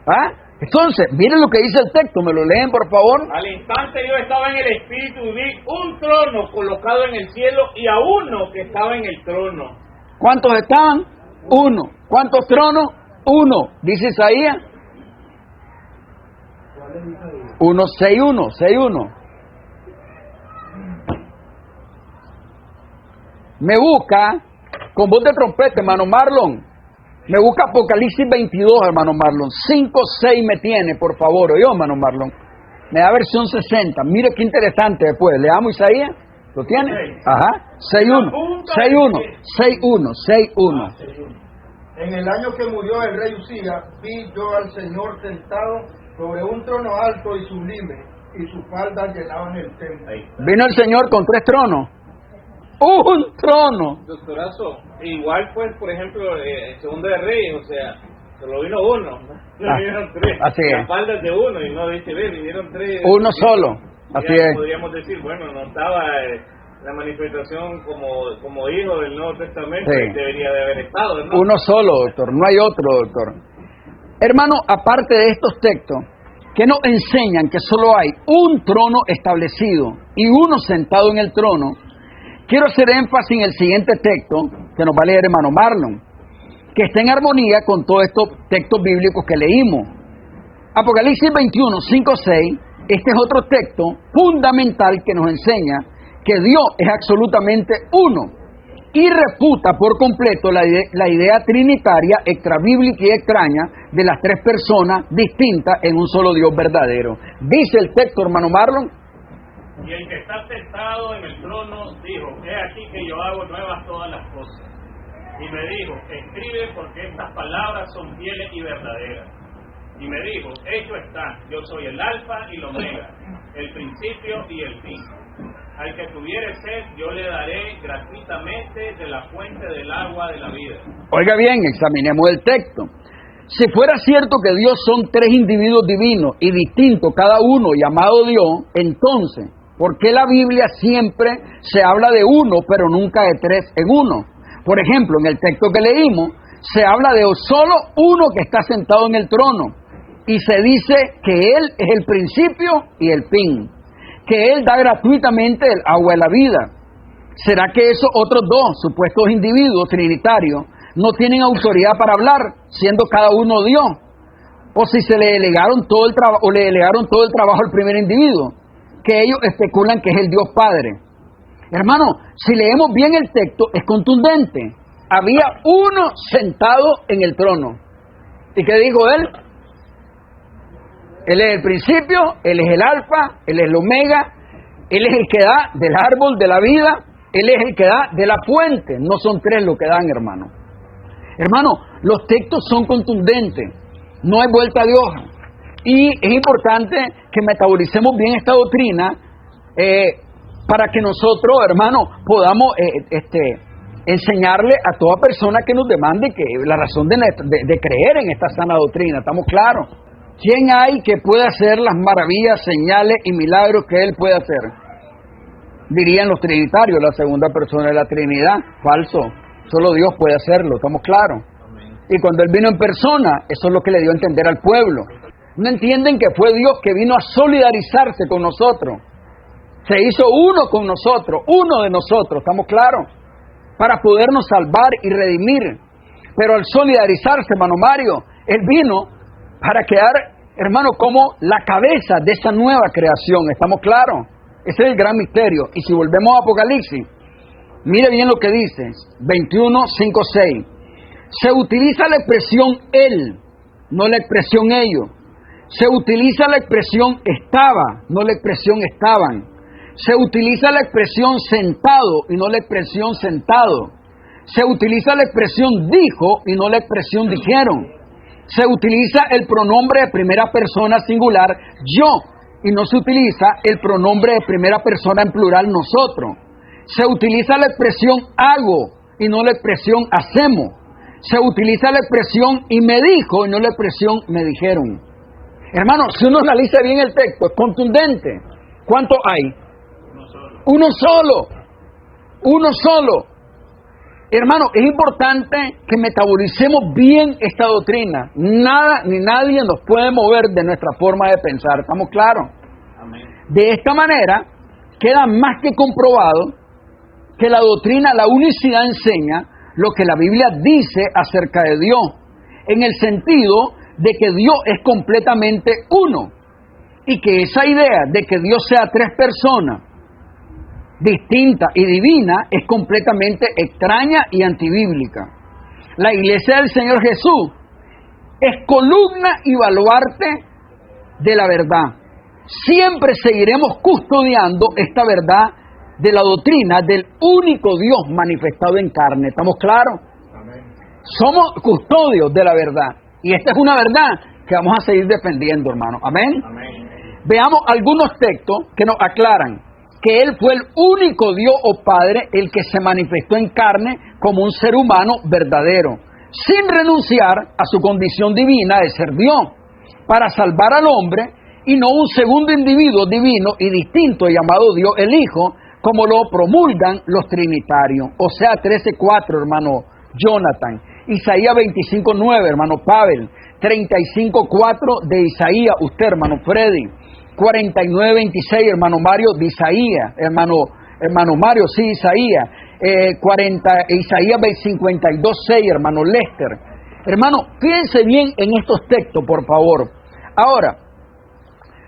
¿Ah? Entonces, miren lo que dice el texto, me lo leen por favor. al instante yo estaba en el espíritu y vi un trono colocado en el cielo y a uno que estaba en el trono. ¿Cuántos estaban? Uno. ¿Cuántos tronos? Uno. Dice Isaías. 6:1. Me busca, con voz de trompeta, hermano Marlon. Me busca Apocalipsis 22, hermano Marlon. 5:6 me tiene, por favor. Oye, hermano Marlon. Me da versión 60. Mire qué interesante después. ¿Leamos Isaías? ¿Lo tiene? Ajá. 6:1. En el año que murió el rey Usías, vi yo al Señor sentado sobre un trono alto y sublime, y sus faldas llenaban el templo. Vino el Señor con 3 tronos. ¡Un trono! Doctorazo, igual pues, por ejemplo, Segundo de Reyes, o sea, solo vino uno, no vinieron 3. Así es. Las faldas de uno, y no dice, vinieron 3. Uno solo. Así Ya es. podríamos decir, bueno, no estaba la manifestación como hijo del Nuevo Testamento, Sí. y debería de haber estado, ¿no? Uno solo, doctor. No hay otro, doctor. Hermano, aparte de estos textos que nos enseñan que solo hay un trono establecido y uno sentado en el trono, quiero hacer énfasis en el siguiente texto que nos va a leer hermano Marlon, que está en armonía con todos estos textos bíblicos que leímos. Apocalipsis 21, 5, 6, este es otro texto fundamental que nos enseña que Dios es absolutamente uno y refuta por completo la idea trinitaria, extrabíblica y extraña de las 3 personas distintas en un solo Dios verdadero. Dice el texto, hermano Marlon. Y el que está sentado en el trono dijo, he aquí que yo hago nuevas todas las cosas. Y me dijo, escribe porque estas palabras son fieles y verdaderas. Y me dijo, hecho está, yo soy el alfa y el omega, el principio y el fin. Al que tuviere sed, yo le daré gratuitamente de la fuente del agua de la vida. Oiga bien, examinemos el texto. Si fuera cierto que Dios son 3 individuos divinos y distintos, cada uno llamado Dios, entonces, ¿por qué la Biblia siempre se habla de uno, pero nunca de 3 en uno? Por ejemplo, en el texto que leímos, se habla de solo uno que está sentado en el trono, y se dice que Él es el principio y el fin, que Él da gratuitamente el agua de la vida. ¿Será que esos otros 2 supuestos individuos trinitarios no tienen autoridad para hablar, siendo cada uno Dios? O si se le delegaron todo el trabajo, o le delegaron todo el trabajo al primer individuo, que ellos especulan que es el Dios Padre. Hermano, si leemos bien el texto, es contundente. Había uno sentado en el trono. ¿Y qué dijo él? Él es el principio, Él es el alfa, Él es el omega, Él es el que da del árbol de la vida, Él es el que da de la fuente. No son 3 los que dan, hermano. Hermano, los textos son contundentes, no hay vuelta de hoja. Y es importante que metabolicemos bien esta doctrina para que nosotros, hermano, podamos enseñarle a toda persona que nos demande que la razón de creer en esta sana doctrina. ¿Estamos claros? ¿Quién hay que pueda hacer las maravillas, señales y milagros que Él puede hacer? Dirían los trinitarios, la segunda persona de la Trinidad. Falso. Solo Dios puede hacerlo, ¿estamos claros? Y cuando Él vino en persona, eso es lo que le dio a entender al pueblo. No entienden que fue Dios que vino a solidarizarse con nosotros. Se hizo uno con nosotros, uno de nosotros, ¿estamos claros? Para podernos salvar y redimir. Pero al solidarizarse, hermano Mario, Él vino para quedar, hermano, como la cabeza de esa nueva creación. ¿Estamos claros? Ese es el gran misterio. Y si volvemos a Apocalipsis, mire bien lo que dice, 21, 5, 6. Se utiliza la expresión Él, no la expresión ellos. Se utiliza la expresión estaba, no la expresión estaban. Se utiliza la expresión sentado y no la expresión sentado. Se utiliza la expresión dijo y no la expresión dijeron. Se utiliza el pronombre de primera persona singular, yo, y no se utiliza el pronombre de primera persona en plural, nosotros. Se utiliza la expresión hago y no la expresión hacemos. Se utiliza la expresión y me dijo y no la expresión me dijeron. Hermano, si uno analiza bien el texto, es contundente. ¿Cuánto hay? Uno solo. Uno solo. Hermano, es importante que metabolicemos bien esta doctrina. Nada ni nadie nos puede mover de nuestra forma de pensar. ¿Estamos claros? Amén. De esta manera, queda más que comprobado que la doctrina, la unicidad enseña lo que la Biblia dice acerca de Dios, en el sentido de que Dios es completamente uno, y que esa idea de que Dios sea 3 personas, distinta y divina, es completamente extraña y antibíblica. La iglesia del Señor Jesús es columna y baluarte de la verdad. Siempre seguiremos custodiando esta verdad de la doctrina del único Dios manifestado en carne. ¿Estamos claros? Amén. Somos custodios de la verdad. Y esta es una verdad que vamos a seguir defendiendo, hermano. Amén. Veamos algunos textos que nos aclaran que Él fue el único Dios o Padre, el que se manifestó en carne como un ser humano verdadero, sin renunciar a su condición divina de ser Dios, para salvar al hombre, y no un segundo individuo divino y distinto llamado Dios el Hijo, como lo promulgan los trinitarios. O sea, 13:4, hermano Jonathan. Isaías 25:9, hermano Pavel. 35:4 de Isaías, usted, hermano Freddy. 49:26, hermano Mario de Isaías, hermano Mario, sí, Isaías. Isaías 52:6, hermano Lester. Hermano, fíjense bien en estos textos, por favor. Ahora,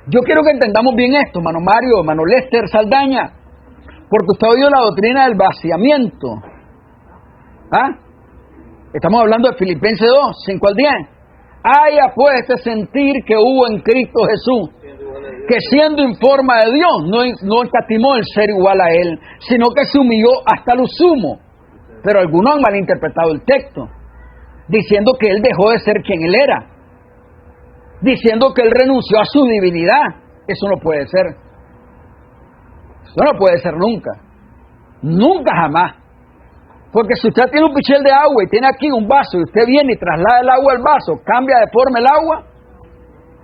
yo quiero que entendamos bien esto, hermano Mario, hermano Lester, Saldaña, porque usted ha oído la doctrina del vaciamiento. ¿Ah? Estamos hablando de Filipenses 2, 5 al 10. Haya pues este sentir que hubo en Cristo Jesús, que siendo en forma de Dios, no escatimó el ser igual a Él, sino que se humilló hasta lo sumo. Pero algunos han malinterpretado el texto, diciendo que Él dejó de ser quien Él era, diciendo que Él renunció a su divinidad. Eso no puede ser. Eso no puede ser nunca. Nunca jamás. Porque si usted tiene un pichel de agua y tiene aquí un vaso y usted viene y traslada el agua al vaso, cambia de forma el agua,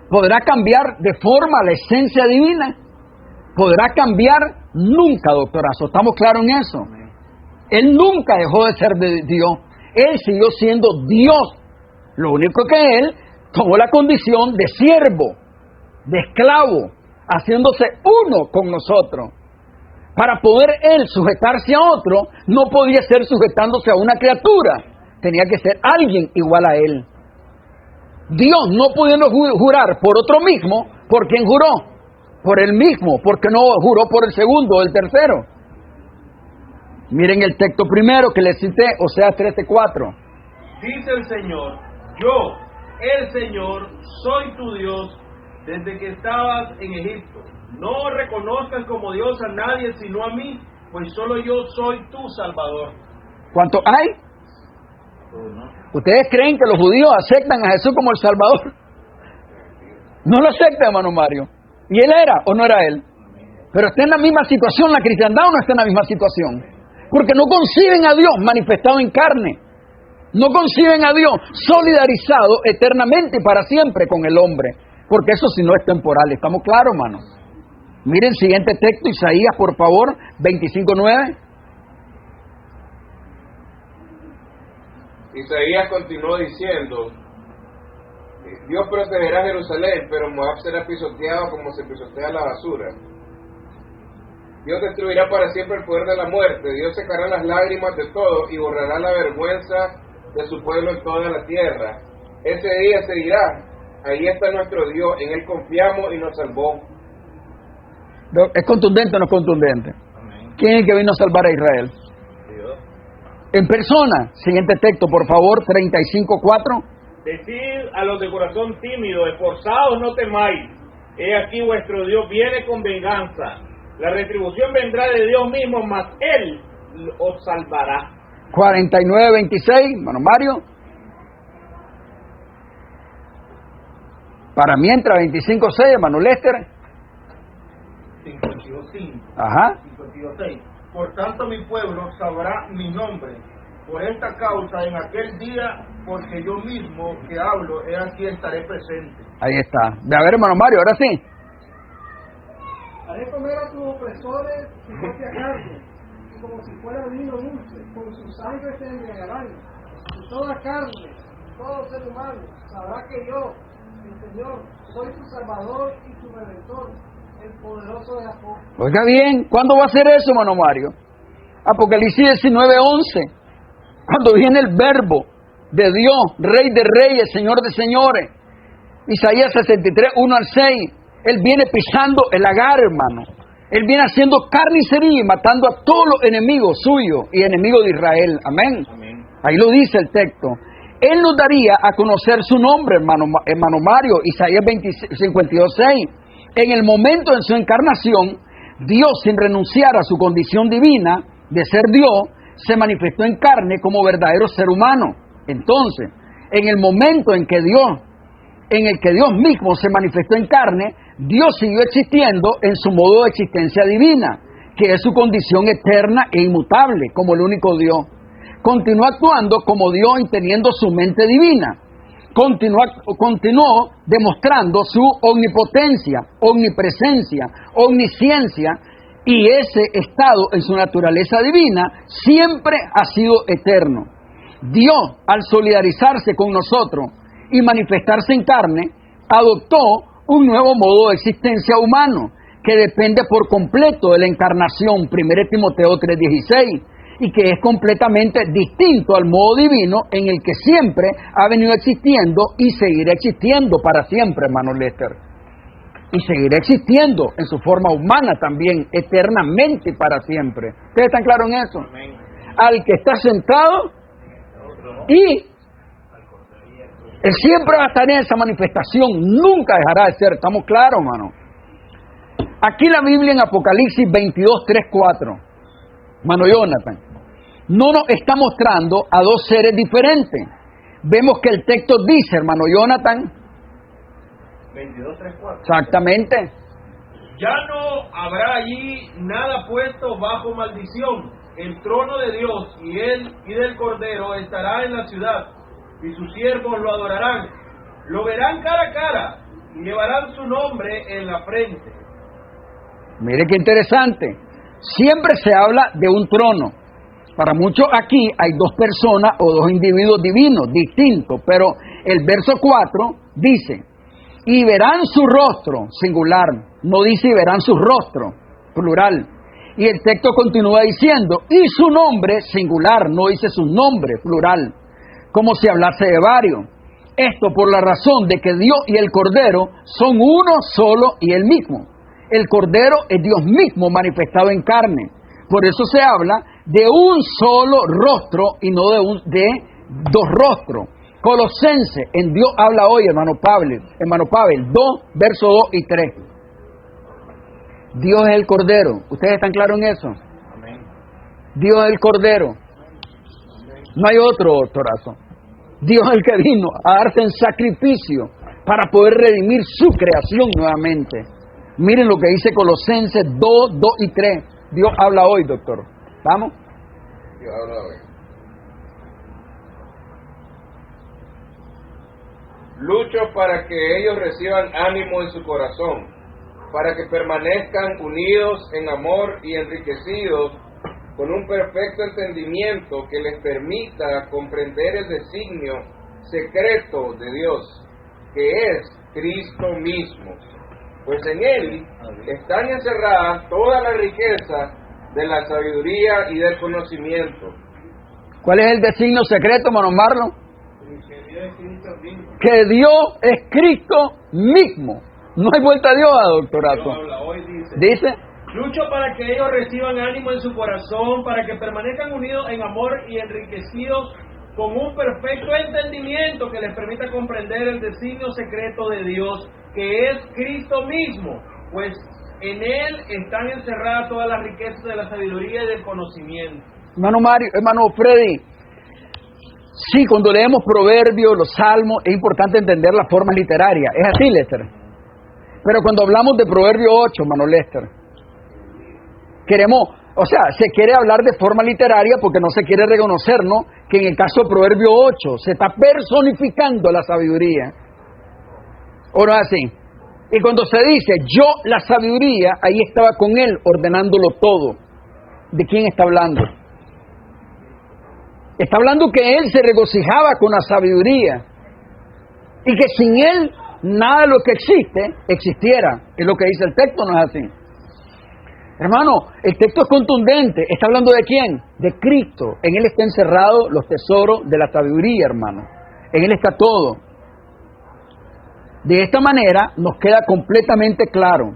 ¿podrá cambiar de forma la esencia divina? ¿Podrá cambiar? Nunca, doctorazo. ¿Estamos claros en eso? Él nunca dejó de ser de Dios. Él siguió siendo Dios. Lo único que Él tomó la condición de siervo, de esclavo, haciéndose uno con nosotros. Para poder Él sujetarse a otro, no podía ser sujetándose a una criatura. Tenía que ser alguien igual a Él. Dios, no pudiendo jurar por otro mismo, ¿por quién juró? Por Él mismo, porque no juró por el segundo o el tercero. Miren el texto primero que les cité, Oseas 13:4. Dice el Señor, yo, el Señor, soy tu Dios desde que estabas en Egipto. No reconozcas como Dios a nadie sino a mí, pues solo yo soy tu Salvador. ¿Cuánto hay? ¿Ustedes creen que los judíos aceptan a Jesús como el Salvador? No lo aceptan, hermano Mario. ¿Y Él era o no era Él? Pero está en la misma situación la cristiandad, o no está en la misma situación. Porque no conciben a Dios manifestado en carne. No conciben a Dios solidarizado eternamente y para siempre con el hombre. Porque eso si no es temporal. ¿Estamos claros, hermano? Miren el siguiente texto, Isaías, por favor, 25:9. Isaías continuó diciendo, Dios protegerá a Jerusalén, pero Moab será pisoteado como se pisotea la basura. Dios destruirá para siempre el poder de la muerte. Dios secará las lágrimas de todos y borrará la vergüenza de su pueblo en toda la tierra. Ese día se dirá, ahí está nuestro Dios, en Él confiamos y nos salvó. ¿Es contundente o no es contundente? Amén. ¿Quién es el que vino a salvar a Israel? Dios. En persona. Siguiente texto, por favor, 35:4. Decid a los de corazón tímido, esforzados no temáis. He aquí vuestro Dios viene con venganza. La retribución vendrá de Dios mismo, mas Él os salvará. 49:26, hermano Mario. Para mientras, 25:6, hermano Lester. 52:5. Ajá. 52:6. Por tanto mi pueblo sabrá mi nombre. Por esta causa en aquel día, porque yo mismo que hablo, he aquí estaré presente. Ahí está. A ver, hermano Mario, ahora sí. Haré comer a tus opresores su propia carne, y como si fuera vino dulce, con su sangre se embriagarán. Y toda carne, todo ser humano, sabrá que yo, el Señor, soy tu Salvador y tu Redentor, el poderoso de Jacob. Oiga bien, ¿cuándo va a ser eso, hermano Mario? Apocalipsis 19:11. Cuando viene el verbo de Dios, Rey de Reyes, Señor de Señores. Isaías 63:1-6. Él viene pisando el lagar, hermano. Él viene haciendo carnicería y matando a todos los enemigos suyos y enemigos de Israel. Amén. Amén. Ahí lo dice el texto. Él nos daría a conocer su nombre, hermano Mario. Isaías 52:6. En el momento de su encarnación, Dios, sin renunciar a su condición divina de ser Dios, se manifestó en carne como verdadero ser humano. Entonces, en el momento en que Dios mismo se manifestó en carne, Dios siguió existiendo en su modo de existencia divina, que es su condición eterna e inmutable, como el único Dios. Continuó actuando como Dios y teniendo su mente divina. Continuó demostrando su omnipotencia, omnipresencia, omnisciencia, y ese estado en su naturaleza divina siempre ha sido eterno. Dios, al solidarizarse con nosotros y manifestarse en carne, adoptó un nuevo modo de existencia humano que depende por completo de la encarnación, 1 Timoteo 3:16, y que es completamente distinto al modo divino en el que siempre ha venido existiendo y seguirá existiendo para siempre, hermano Lester. Y seguirá existiendo en su forma humana también, eternamente y para siempre. ¿Ustedes están claros en eso? Amén. Al que está sentado y Él siempre va a estar en esa manifestación, nunca dejará de ser, ¿estamos claros, hermano? Aquí la Biblia en Apocalipsis 22, 3, 4, hermano Jonathan, no nos está mostrando a dos seres diferentes. Vemos que el texto dice, hermano Jonathan, 22, 3, 4. exactamente, Ya no habrá allí nada puesto bajo maldición. El trono de Dios y él y del Cordero estará en la ciudad, y sus siervos lo adorarán. Lo verán cara a cara y llevarán su nombre en la frente. mire qué interesante, siempre se habla de un trono. Para muchos aquí hay dos personas o dos individuos divinos distintos, pero el verso 4 dice, y verán su rostro, singular, no dice y verán su rostro, plural. Y el texto continúa diciendo, y su nombre, singular, no dice su nombre, plural, como si hablase de varios. Esto por la razón de que Dios y el Cordero son uno solo y el mismo. El Cordero es Dios mismo manifestado en carne. Por eso se habla de un solo rostro y no de dos rostros. Colosenses, en Dios habla hoy, hermano Pavel, 2, versos 2 y 3. Dios es el Cordero. ¿Ustedes están claros en eso? Amén. Dios es el Cordero. No hay otro, doctorazo. Dios es el que vino a darse en sacrificio para poder redimir su creación nuevamente. Miren lo que dice Colosenses 2, 2 y 3. Dios habla hoy, doctor. ¿Vamos? Dios habla hoy. Lucho para que ellos reciban ánimo en su corazón, para que permanezcan unidos en amor y enriquecidos con un perfecto entendimiento que les permita comprender el designio secreto de Dios, que es Cristo mismo. Pues en Él están encerradas todas las riquezas de la sabiduría y del conocimiento. ¿Cuál es el designio secreto, hermano Marlon? Que Dios es Cristo mismo. No hay vuelta a Dios, doctorato. Hoy Dice, lucho para que ellos reciban ánimo en su corazón, para que permanezcan unidos en amor y enriquecidos con un perfecto entendimiento que les permita comprender el designio secreto de Dios, que es Cristo mismo, pues en Él están encerradas todas las riquezas de la sabiduría y del conocimiento. hermano Mario, hermano Freddy, sí, cuando leemos proverbios, los salmos, es importante entender las formas literarias. Es así, Lester. Pero cuando hablamos de Proverbio 8, hermano Lester, se quiere hablar de forma literaria porque no se quiere reconocer, ¿no?, que en el caso de Proverbio 8 se está personificando la sabiduría. ¿O no es así? Y cuando se dice yo la sabiduría, ahí estaba con él ordenándolo todo. ¿De quién está hablando? Está hablando que él se regocijaba con la sabiduría y que sin él nada de lo que existe existiera. Es lo que dice el texto, ¿no es así? Hermano, el texto es contundente. ¿Está hablando de quién? De Cristo. En Él está encerrado los tesoros de la sabiduría, hermano. En Él está todo. De esta manera nos queda completamente claro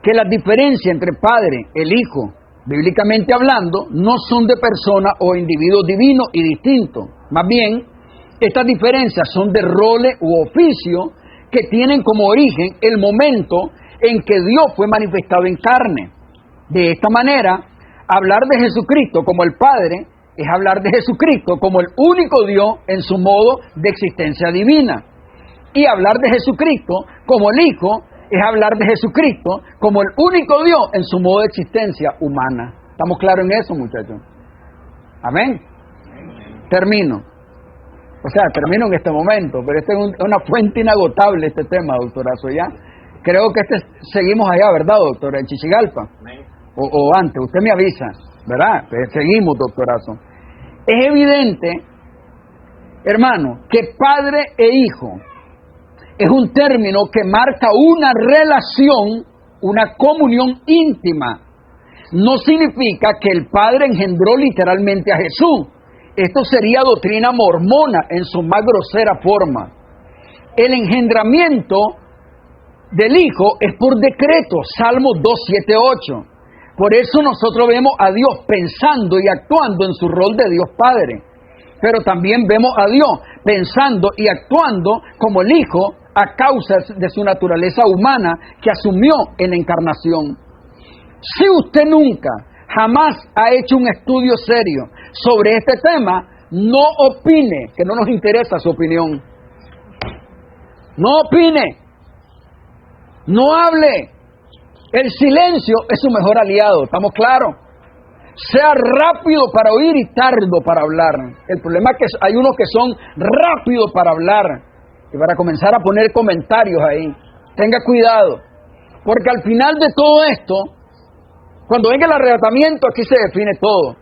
que las diferencias entre el Padre, el Hijo, bíblicamente hablando, no son de personas o individuos divinos y distintos. Más bien, estas diferencias son de roles u oficios que tienen como origen el momento en que Dios fue manifestado en carne. De esta manera, hablar de Jesucristo como el Padre es hablar de Jesucristo como el único Dios en su modo de existencia divina. Y hablar de Jesucristo como el Hijo es hablar de Jesucristo como el único Dios en su modo de existencia humana. ¿Estamos claros en eso, muchachos? Amén. Termino. O sea, termino en este momento, pero este es una fuente inagotable este tema, doctorazo, ¿ya? Creo que seguimos allá, ¿verdad, doctora? En Chichigalpa. O antes, usted me avisa, ¿verdad? Pues seguimos, doctorazo. Es evidente, hermano, que padre e hijo es un término que marca una relación, una comunión íntima. No significa que el Padre engendró literalmente a Jesús. Esto sería doctrina mormona en su más grosera forma. El engendramiento del Hijo es por decreto, Salmos 2, 7, 8. Por eso nosotros vemos a Dios pensando y actuando en su rol de Dios Padre. Pero también vemos a Dios pensando y actuando como el Hijo a causa de su naturaleza humana que asumió en la encarnación. Si usted nunca, jamás ha hecho un estudio serio sobre este tema, no opine, que no nos interesa su opinión. No opine, no hable. El silencio es su mejor aliado, ¿estamos claros? Sea rápido para oír y tardo para hablar. El problema es que hay unos que son rápidos para hablar y para comenzar a poner comentarios ahí. Tenga cuidado, porque al final de todo esto, cuando venga el arrebatamiento, aquí se define todo.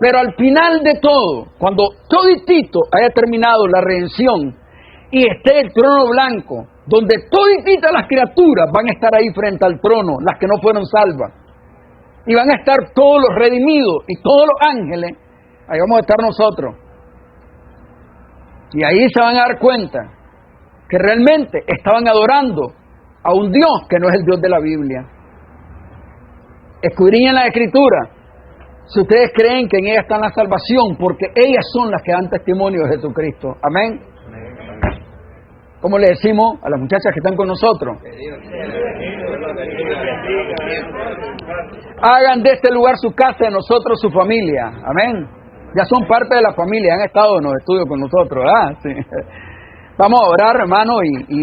Pero al final de todo, cuando toditito haya terminado la redención y esté el trono blanco, donde todititas las criaturas van a estar ahí frente al trono, las que no fueron salvas, y van a estar todos los redimidos y todos los ángeles, ahí vamos a estar nosotros. Y ahí se van a dar cuenta que realmente estaban adorando a un Dios que no es el Dios de la Biblia. Escudriñen la Escritura si ustedes creen que en ella está la salvación, porque ellas son las que dan testimonio de Jesucristo. Amén. ¿Cómo le decimos a las muchachas que están con nosotros? Hagan de este lugar su casa, de nosotros su familia. Amén. Ya son parte de la familia, han estado en los estudios con nosotros, ¿verdad? Sí. Vamos a orar, hermano, y